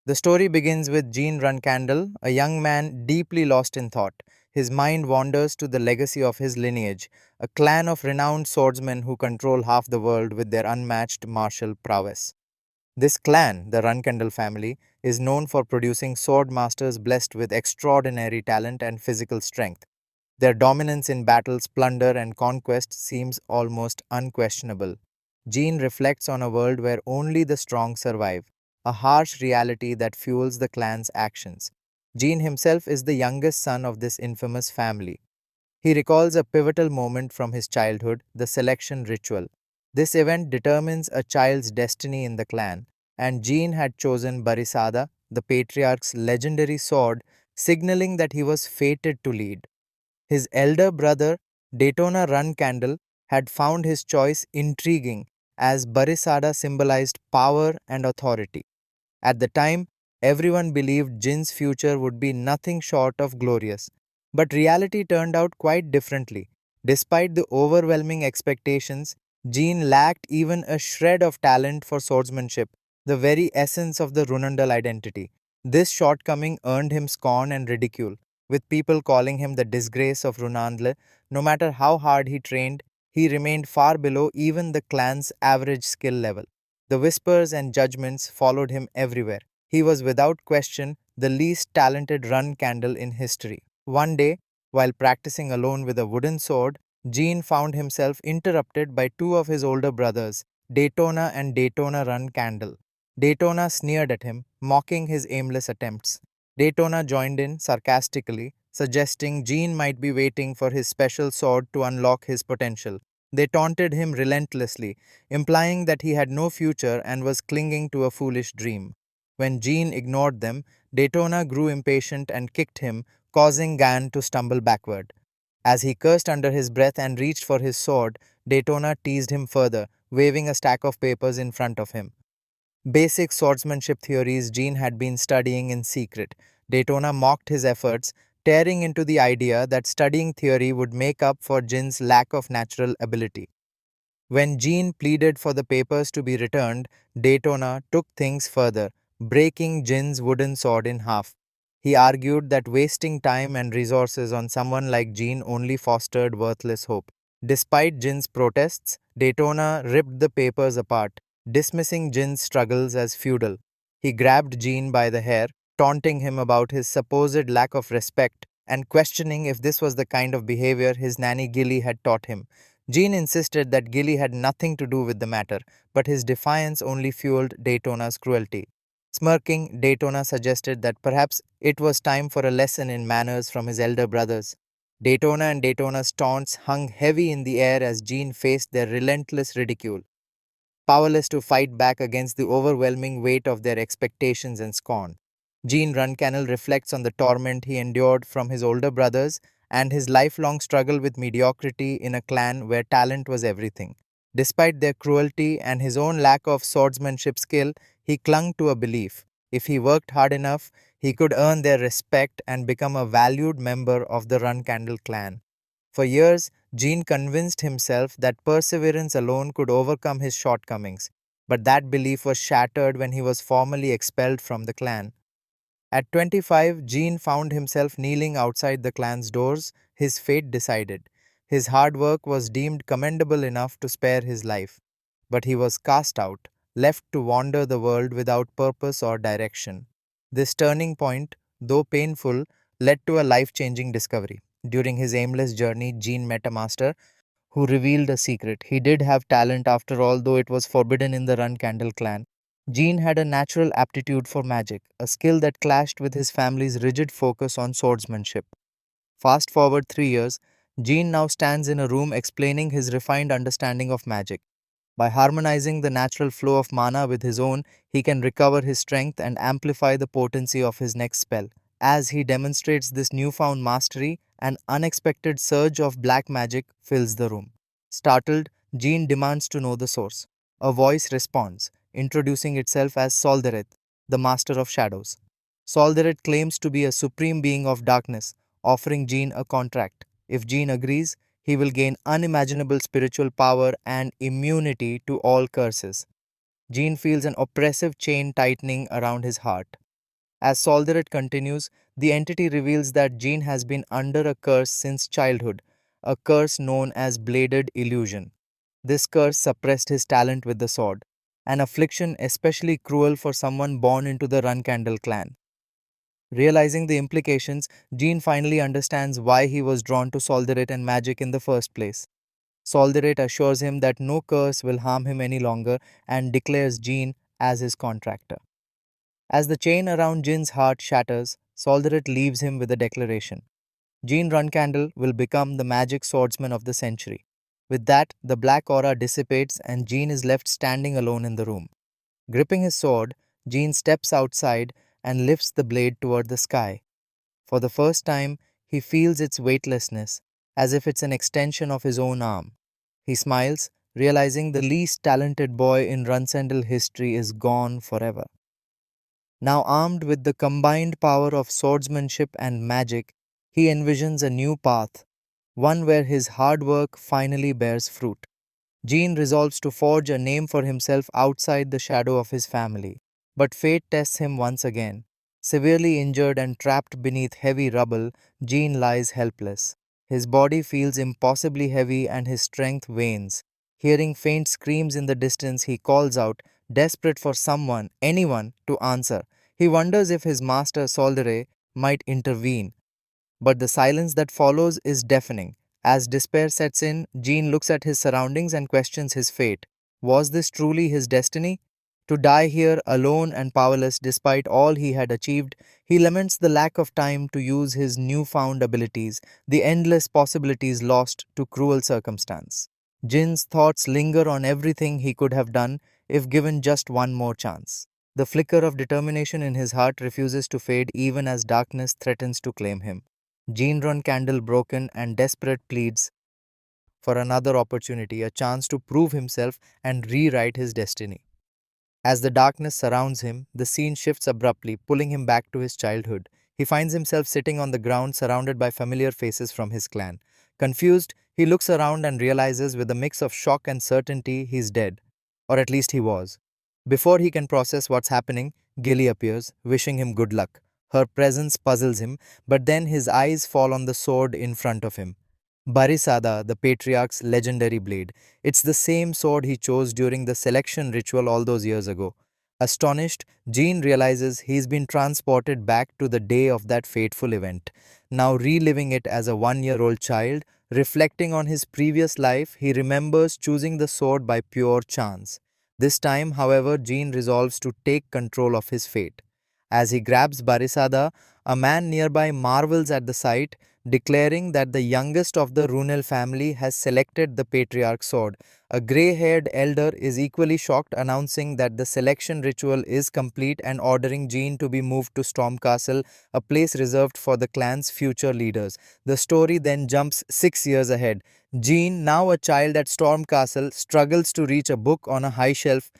The story begins with Jean Runcandle, a young man deeply lost in thought. His mind wanders to the legacy of his lineage, a clan of renowned swordsmen who control half the world with their unmatched martial prowess. This clan, the Runcandle family, is known for producing sword masters blessed with extraordinary talent and physical strength. Their dominance in battles, plunder, and conquest seems almost unquestionable. Jean reflects on a world where only the strong survive, a harsh reality that fuels the clan's actions. Jean himself is the youngest son of this infamous family. He recalls a pivotal moment from his childhood, the selection ritual. This event determines a child's destiny in the clan, and Jean had chosen Barisada, the patriarch's legendary sword, signaling that he was fated to lead. His elder brother, Daytona Run Candle, had found his choice intriguing as Barisada symbolized power and authority. At the time, everyone believed Jin's future would be nothing short of glorious. But reality turned out quite differently. Despite the overwhelming expectations, Jin lacked even a shred of talent for swordsmanship, the very essence of the Runandal identity. This shortcoming earned him scorn and ridicule, with people calling him the disgrace of Runandle. No matter how hard he trained, he remained far below even the clan's average skill level. The whispers and judgments followed him everywhere. He was without question the least talented run candle in history. One day, while practicing alone with a wooden sword, Jean found himself interrupted by two of his older brothers, Daytona and Daytona Run Candle. Daytona sneered at him, mocking his aimless attempts. Daytona joined in sarcastically, suggesting Jean might be waiting for his special sword to unlock his potential. They taunted him relentlessly, implying that he had no future and was clinging to a foolish dream. When Jean ignored them, Daytona grew impatient and kicked him, causing Gan to stumble backward. As he cursed under his breath and reached for his sword, Daytona teased him further, waving a stack of papers in front of him. Basic swordsmanship theories Jean had been studying in secret. Daytona mocked his efforts, tearing into the idea that studying theory would make up for Jin's lack of natural ability. When Jean pleaded for the papers to be returned, Daytona took things further, breaking Jin's wooden sword in half. He argued that wasting time and resources on someone like Jean only fostered worthless hope. Despite Jin's protests, Daytona ripped the papers apart, dismissing Jin's struggles as futile. He grabbed Jean by the hair, taunting him about his supposed lack of respect and questioning if this was the kind of behavior his nanny Gilly had taught him. Jean insisted that Gilly had nothing to do with the matter, but his defiance only fueled Daytona's cruelty. Smirking, Daytona suggested that perhaps it was time for a lesson in manners from his elder brothers. Daytona and Daytona's taunts hung heavy in the air as Jean faced their relentless ridicule, powerless to fight back against the overwhelming weight of their expectations and scorn. Jean Runcannel reflects on the torment he endured from his older brothers and his lifelong struggle with mediocrity in a clan where talent was everything. Despite their cruelty and his own lack of swordsmanship skill, he clung to a belief. If he worked hard enough, he could earn their respect and become a valued member of the Runcandle clan. For years, Jean convinced himself that perseverance alone could overcome his shortcomings, but that belief was shattered when he was formally expelled from the clan. At 25, Jean found himself kneeling outside the clan's doors, his fate decided. His hard work was deemed commendable enough to spare his life, but he was cast out, left to wander the world without purpose or direction. This turning point, though painful, led to a life changing discovery. During his aimless journey, Jean met a master who revealed a secret. He did have talent after all, though it was forbidden in the Run Candle clan. Jean had a natural aptitude for magic, a skill that clashed with his family's rigid focus on swordsmanship. Fast forward 3 years, Jean now stands in a room explaining his refined understanding of magic. By harmonizing the natural flow of mana with his own, he can recover his strength and amplify the potency of his next spell. As he demonstrates this newfound mastery, an unexpected surge of black magic fills the room. Startled, Jean demands to know the source. A voice responds, introducing itself as Soldereth, the master of shadows. Soldereth claims to be a supreme being of darkness, offering Jean a contract. If Jean agrees, he will gain unimaginable spiritual power and immunity to all curses. Jean feels an oppressive chain tightening around his heart. As Solderit continues, the entity reveals that Jean has been under a curse since childhood, a curse known as bladed illusion. This curse suppressed his talent with the sword, an affliction especially cruel for someone born into the Runcandle clan. Realizing the implications, Jean finally understands why he was drawn to Solderate and magic in the first place. Solderate assures him that no curse will harm him any longer and declares Jean as his contractor. As the chain around Jin's heart shatters, Solderate leaves him with a declaration. Jean Runcandle will become the magic swordsman of the century. With that, the black aura dissipates and Jean is left standing alone in the room. Gripping his sword, Jean steps outside and lifts the blade toward the sky. For the first time, he feels its weightlessness, as if it's an extension of his own arm. He smiles, realizing the least talented boy in Runsendal history is gone forever. Now armed with the combined power of swordsmanship and magic, he envisions a new path, one where his hard work finally bears fruit. Jean resolves to forge a name for himself outside the shadow of his family. But fate tests him once again. Severely injured and trapped beneath heavy rubble, Jean lies helpless. His body feels impossibly heavy and his strength wanes. Hearing faint screams in the distance, he calls out, desperate for someone, anyone, to answer. He wonders if his master Soldere might intervene, but the silence that follows is deafening. As despair sets in, Jean looks at his surroundings and questions his fate. Was this truly his destiny? To die here alone and powerless despite all he had achieved, he laments the lack of time to use his newfound abilities, the endless possibilities lost to cruel circumstance. Jin's thoughts linger on everything he could have done if given just one more chance. The flicker of determination in his heart refuses to fade even as darkness threatens to claim him. Jean Run Candle broken and desperate pleads for another opportunity, a chance to prove himself and rewrite his destiny. As the darkness surrounds him, the scene shifts abruptly, pulling him back to his childhood. He finds himself sitting on the ground surrounded by familiar faces from his clan. Confused, he looks around and realizes with a mix of shock and certainty he's dead. Or at least he was. Before he can process what's happening, Gilly appears, wishing him good luck. Her presence puzzles him, but then his eyes fall on the sword in front of him. Barisada, the patriarch's legendary blade. It's the same sword he chose during the selection ritual all those years ago. Astonished, Jean realizes he's been transported back to the day of that fateful event. Now reliving it as a 1-year-old child, reflecting on his previous life, he remembers choosing the sword by pure chance. This time, however, Jean resolves to take control of his fate. As he grabs Barisada, a man nearby marvels at the sight, declaring that the youngest of the Runel family has selected the patriarch's sword. A grey-haired elder is equally shocked, announcing that the selection ritual is complete and ordering Jean to be moved to Storm Castle, a place reserved for the clan's future leaders. The story then jumps 6 years ahead. Jean, now a child at Storm Castle, struggles to reach a book on a high shelf